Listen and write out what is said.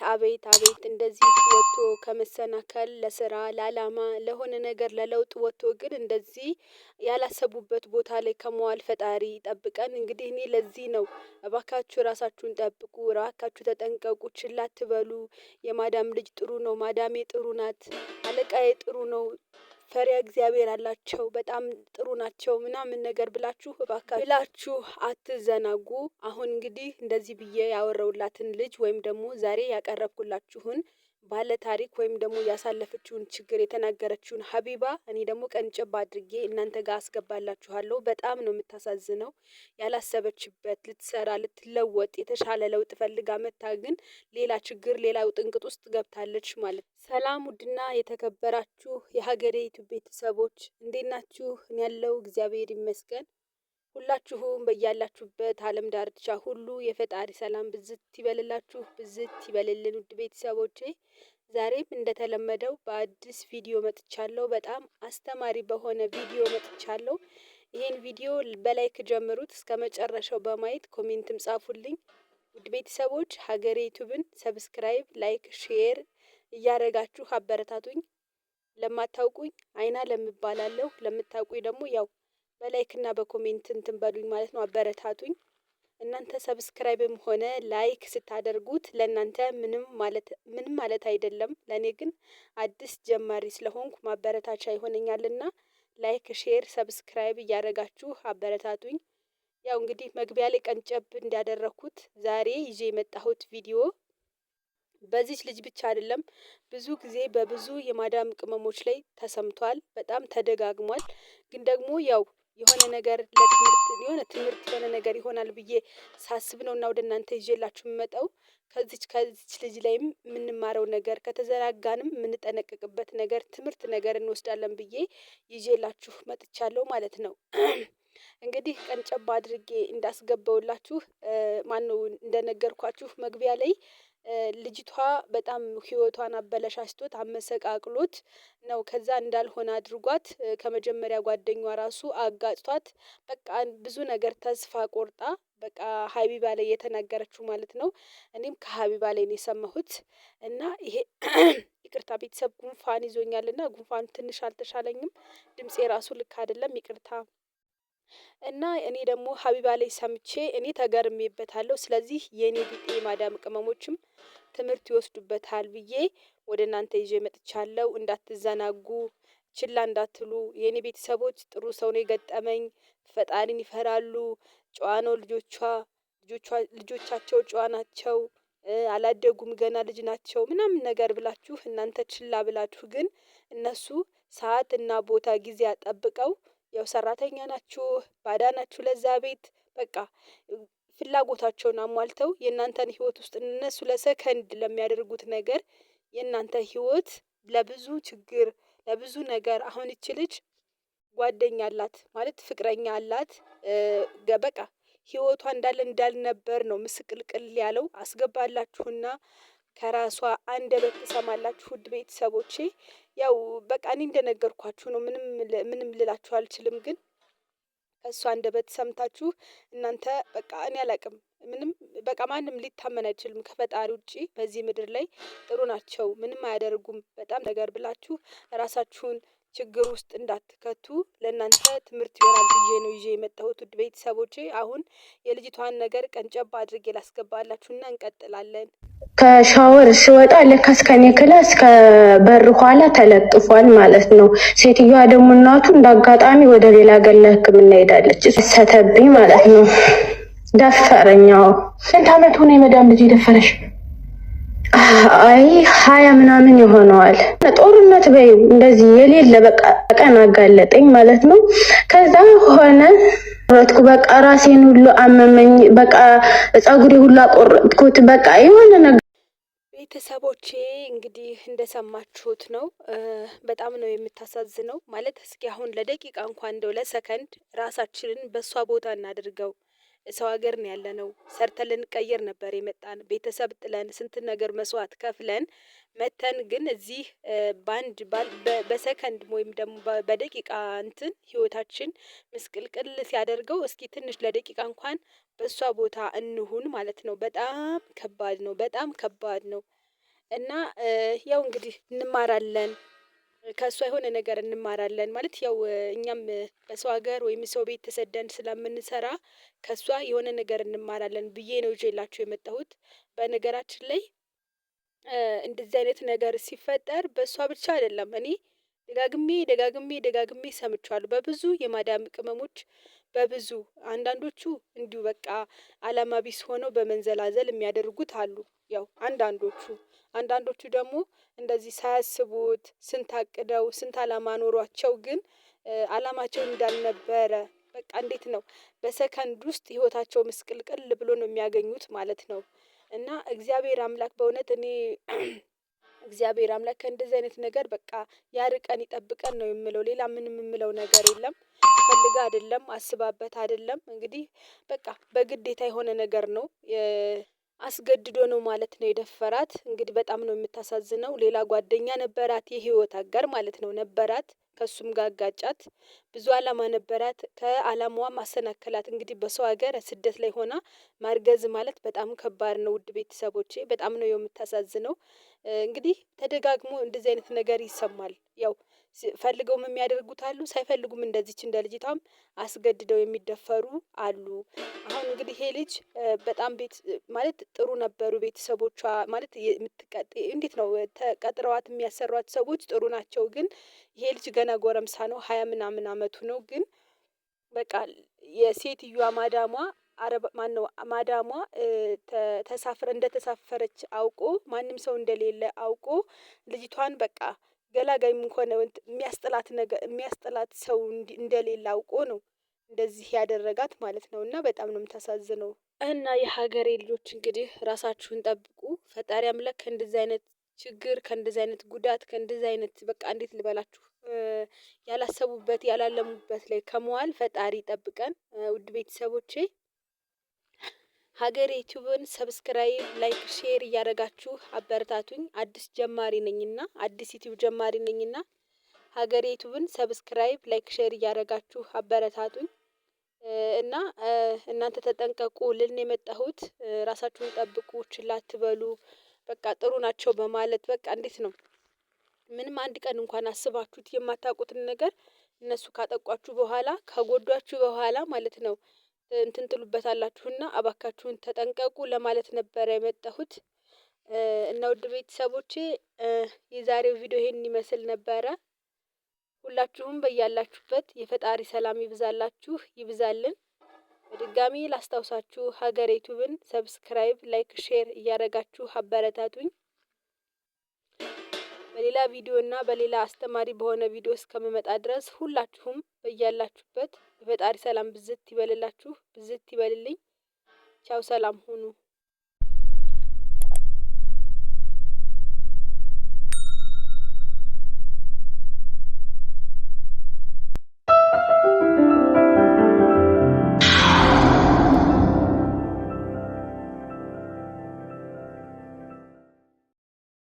አቤት አቤት እንደዚህ ወጥቶ ከመሰናከል ለስራ ለዓላማ ለሆነ ነገር ለለውጥ ወጥቶ ግን እንደዚህ ያላሰቡበት ቦታ ላይ ከመዋል ፈጣሪ ይጠብቀን። እንግዲህ እኔ ለዚህ ነው እባካችሁ ራሳችሁን ጠብቁ፣ እባካችሁ ተጠንቀቁ፣ ችላ አትበሉ። የማዳም ልጅ ጥሩ ነው፣ ማዳሜ ጥሩ ናት፣ አለቃዬ ጥሩ ነው፣ ፈሪያ እግዚአብሔር አላቸው፣ በጣም ጥሩ ናቸው ምናምን ነገር ብላችሁ ብላችሁ አትዘናጉ። አሁን እንግዲህ እንደዚህ ብዬ ያወራሁላትን ልጅ ወይም ደግሞ ዛሬ ያቀረብኩላችሁን ባለ ታሪክ ወይም ደግሞ ያሳለፈችውን ችግር የተናገረችውን ሀቢባ እኔ ደግሞ ቀንጨብ አድርጌ እናንተ ጋር አስገባላችኋለሁ። በጣም ነው የምታሳዝነው። ያላሰበችበት ልትሰራ ልትለወጥ የተሻለ ለውጥ ፈልጋ መታ ግን ሌላ ችግር ሌላ ውጥንቅጥ ውስጥ ገብታለች ማለት ነው። ሰላም ውድና የተከበራችሁ የሀገሬቱ ቤተሰቦች እንዴት ናችሁ? እኔ ያለው እግዚአብሔር ይመስገን። ሁላችሁም በያላችሁበት ዓለም ዳርቻ ሁሉ የፈጣሪ ሰላም ብዝት ይበልላችሁ፣ ብዝት ይበልልን ውድ ቤተሰቦቼ። ዛሬም እንደተለመደው በአዲስ ቪዲዮ መጥቻለሁ። በጣም አስተማሪ በሆነ ቪዲዮ መጥቻለሁ። ይህን ቪዲዮ በላይክ ጀምሩት፣ እስከ መጨረሻው በማየት ኮሜንትም ጻፉልኝ። ውድ ቤተሰቦች ሀገሬ ዩቲዩብን ሰብስክራይብ፣ ላይክ፣ ሼር እያደረጋችሁ አበረታቱኝ። ለማታውቁኝ አይና ለምባላለሁ፣ ለምታውቁኝ ደግሞ ያው በላይክ እና በኮሜንት እንትን በሉኝ ማለት ነው፣ አበረታቱኝ። እናንተ ሰብስክራይብም ሆነ ላይክ ስታደርጉት ለእናንተ ምንም ማለት አይደለም። ለእኔ ግን አዲስ ጀማሪ ስለሆንኩ ማበረታቻ ይሆነኛልና ላይክ፣ ሼር፣ ሰብስክራይብ እያደረጋችሁ አበረታቱኝ። ያው እንግዲህ መግቢያ ላይ ቀንጨብ እንዳደረኩት ዛሬ ይዤ የመጣሁት ቪዲዮ በዚች ልጅ ብቻ አይደለም፣ ብዙ ጊዜ በብዙ የማዳም ቅመሞች ላይ ተሰምቷል። በጣም ተደጋግሟል። ግን ደግሞ ያው የሆነ ነገር ትምህርት የሆነ ነገር ይሆናል ብዬ ሳስብ ነው እና ወደ እናንተ ይዤላችሁ የምመጣው። ከዚች ልጅ ላይም የምንማረው ነገር ከተዘናጋንም የምንጠነቀቅበት ነገር ትምህርት ነገር እንወስዳለን ብዬ ይዤላችሁ መጥቻለሁ ማለት ነው። እንግዲህ ቀንጨባ አድርጌ እንዳስገባውላችሁ ማነው እንደነገርኳችሁ መግቢያ ላይ ልጅቷ በጣም ህይወቷን አበለሻሽቶት አመሰቃቅሎት ነው። ከዛ እንዳልሆነ አድርጓት ከመጀመሪያ ጓደኛዋ ራሱ አጋጭቷት በቃ ብዙ ነገር ተስፋ ቆርጣ በቃ ሀቢባ ላይ የተናገረችው ማለት ነው። እኔም ከሀቢባ ላይ ነው የሰማሁት እና ይሄ ይቅርታ ቤተሰብ ጉንፋን ይዞኛልና ጉንፋን ትንሽ አልተሻለኝም። ድምፄ ራሱ ልክ አይደለም፣ ይቅርታ። እና እኔ ደግሞ ሀቢባ ላይ ሰምቼ እኔ ተገርሜበታለሁ። ስለዚህ የኔ ቢጤ ማዳም ቅመሞችም ትምህርት ይወስዱበታል ብዬ ወደ እናንተ ይዤ መጥቻለሁ። እንዳትዘናጉ፣ ችላ እንዳትሉ። የኔ ቤተሰቦች ጥሩ ሰው ነው የገጠመኝ። ፈጣሪን ይፈራሉ። ጨዋ ነው ልጆቻቸው ጨዋ ናቸው። አላደጉም ገና ልጅ ናቸው ምናምን ነገር ብላችሁ እናንተ ችላ ብላችሁ ግን እነሱ ሰዓት እና ቦታ ጊዜ አጠብቀው ያው ሰራተኛ ናችሁ፣ ባዳ ናችሁ ለዛ ቤት በቃ ፍላጎታቸውን አሟልተው የእናንተን ህይወት ውስጥ እነሱ ለሰከንድ ለሚያደርጉት ነገር የእናንተ ህይወት ለብዙ ችግር ለብዙ ነገር አሁን ይቺ ልጅ ጓደኛ አላት ማለት ፍቅረኛ አላት። በቃ ህይወቷ እንዳልነበር ነው ምስቅልቅል ያለው። አስገባላችሁና ከራሷ አንደበት ትሰማላችሁ ውድ ቤተሰቦቼ። ያው በቃ እኔ እንደነገርኳችሁ ነው። ምንም ልላችሁ አልችልም። ግን ከእሷ አንደበት ሰምታችሁ እናንተ በቃ እኔ አላቅም ምንም በቃ ማንም ሊታመን አይችልም ከፈጣሪ ውጪ በዚህ ምድር ላይ ጥሩ ናቸው ምንም አያደርጉም በጣም ነገር ብላችሁ ራሳችሁን ችግር ውስጥ እንዳትከቱ ለእናንተ ትምህርት ይሆናል ብዬ ነው ይዤ የመጣሁት ውድ ቤተሰቦቼ። አሁን የልጅቷን ነገር ቀንጨባ አድርጌ ላስገባላችሁና እንቀጥላለን። ከሻወር ስወጣ ለካስ ከኔ ክላስ ከበር ኋላ ተለጥፏል ማለት ነው። ሴትዮዋ ደግሞ እናቱ እንዳጋጣሚ ወደ ሌላ ገለ ሕክምና ሄዳለች። ሰተብኝ ማለት ነው። ደፈረኛው። ስንት አመት ሆነ የመዳም ልጅ የደፈረሽ? አይ 20 ምናምን ይሆነዋል። ጦርነት በይ እንደዚህ የሌለ በቃ ቀን አጋለጠኝ ማለት ነው። ከዛ ሆነ ረጥኩ በቃ ራሴን ሁሉ አመመኝ። በቃ ፀጉሬ ሁሉ አቆረጥኩት። በቃ የሆነ ነገር ቤተሰቦቼ እንግዲህ እንደሰማችሁት ነው። በጣም ነው የምታሳዝነው ማለት እስኪ አሁን ለደቂቃ እንኳን እንደው ለሰከንድ ራሳችንን በሷ ቦታ እናድርገው። ሰው ሀገር ነው ያለነው። ሰርተን ልንቀየር ነበር የመጣን ቤተሰብ ጥለን ስንት ነገር መስዋዕት ከፍለን መተን ግን እዚህ በሰከንድ ወይም ደግሞ በደቂቃ እንትን ህይወታችን ምስቅልቅል ሲያደርገው እስኪ ትንሽ ለደቂቃ እንኳን በሷ ቦታ እንሁን ማለት ነው። በጣም ከባድ ነው። በጣም ከባድ ነው። እና ያው እንግዲህ እንማራለን ከእሷ የሆነ ነገር እንማራለን ማለት ያው እኛም በሰው ሀገር ወይም ሰው ቤት ተሰደን ስለምንሰራ ከእሷ የሆነ ነገር እንማራለን ብዬ ነው ይዤላችሁ የመጣሁት። በነገራችን ላይ እንደዚህ አይነት ነገር ሲፈጠር በእሷ ብቻ አይደለም እኔ ደጋግሜ ሰምቼዋለሁ በብዙ የማዳም ቅመሞች በብዙ አንዳንዶቹ እንዲሁ በቃ አላማ ቢስ ሆነው በመንዘላዘል የሚያደርጉት አሉ። ያው አንዳንዶቹ ደግሞ እንደዚህ ሳያስቡት ስንት አቅደው ስንት አላማ ኖሯቸው ግን አላማቸው እንዳልነበረ በቃ እንዴት ነው በሰከንድ ውስጥ ህይወታቸው ምስቅልቅል ብሎ ነው የሚያገኙት ማለት ነው። እና እግዚአብሔር አምላክ በእውነት እኔ እግዚአብሔር አምላክ ከእንደዚህ አይነት ነገር በቃ ያርቀን ይጠብቀን ነው የምለው ሌላ ምንም የምለው ነገር የለም። ፈልጋ አይደለም አስባበት አይደለም እንግዲህ በቃ በግዴታ የሆነ ነገር ነው። አስገድዶ ነው ማለት ነው የደፈራት እንግዲህ በጣም ነው የምታሳዝነው ሌላ ጓደኛ ነበራት የህይወት አጋር ማለት ነው ነበራት ከእሱም ጋር አጋጫት። ብዙ አላማ ነበራት ከአላማዋም አሰናከላት እንግዲህ በሰው ሀገር ስደት ላይ ሆና ማርገዝ ማለት በጣም ከባድ ነው ውድ ቤተሰቦቼ በጣም ነው የምታሳዝነው። እንግዲህ ተደጋግሞ እንደዚህ አይነት ነገር ይሰማል ያው ፈልገውም የሚያደርጉት አሉ ሳይፈልጉም እንደዚች እንደ ልጅቷም አስገድደው የሚደፈሩ አሉ። አሁን እንግዲህ ይሄ ልጅ በጣም ቤት ማለት ጥሩ ነበሩ ቤተሰቦቿ ማለት እንዴት ነው ተቀጥረዋት የሚያሰሯት ሰዎች ጥሩ ናቸው። ግን ይሄ ልጅ ገና ጎረምሳ ነው 20 ምናምን አመቱ ነው። ግን በቃ የሴትየዋ ማዳሟ ማነው ማዳሟ እንደተሳፈረች አውቆ ማንም ሰው እንደሌለ አውቆ ልጅቷን በቃ ገላጋይም እንኳን የሚያስጥላት ሰው እንደሌለ አውቆ ነው እንደዚህ ያደረጋት ማለት ነው። እና በጣም ነው የምታሳዝነው። እና የሀገሬ ልጆች እንግዲህ ራሳችሁን ጠብቁ ፈጣሪ አምላክ ከእንደዚህ አይነት ችግር ከእንደዚህ አይነት ጉዳት ከእንደዚህ አይነት በቃ እንዴት ልበላችሁ ያላሰቡበት ያላለሙበት ላይ ከመዋል ፈጣሪ ይጠብቀን። ውድ ቤተሰቦቼ ሀገሬ ዩቲዩብን ሰብስክራይብ ላይክ ሼር እያደረጋችሁ አበረታቱኝ አዲስ ጀማሪ ነኝና አዲስ ዩቲዩብ ጀማሪ ነኝና ሀገሬ ዩቲዩብን ሰብስክራይብ ላይክ ሼር እያደረጋችሁ አበረታቱኝ። እና እናንተ ተጠንቀቁ ልል ነው የመጣሁት ራሳችሁን ጠብቁ ችላ አትበሉ። በቃ ጥሩ ናቸው በማለት በቃ እንዴት ነው ምንም አንድ ቀን እንኳን አስባችሁት የማታውቁትን ነገር እነሱ ካጠቋችሁ በኋላ ከጎዷችሁ በኋላ ማለት ነው እንትን ትሉበታላችሁና እባካችሁን ተጠንቀቁ ለማለት ነበረ የመጣሁት። እና ውድ ቤተሰቦቼ የዛሬው ቪዲዮ ይሄንን ይመስል ነበረ። ሁላችሁም በያላችሁበት የፈጣሪ ሰላም ይብዛላችሁ ይብዛልን። በድጋሚ ላስታውሳችሁ ሀገሬ ዩቲዩብን ሰብስክራይብ ላይክ ሼር እያደረጋችሁ አበረታቱኝ። በሌላ ቪዲዮ እና በሌላ አስተማሪ በሆነ ቪዲዮ እስከምመጣ ድረስ ሁላችሁም በያላችሁበት የፈጣሪ ሰላም ብዝት ይበልላችሁ ብዝት ይበልልኝ። ቻው ሰላም ሁኑ።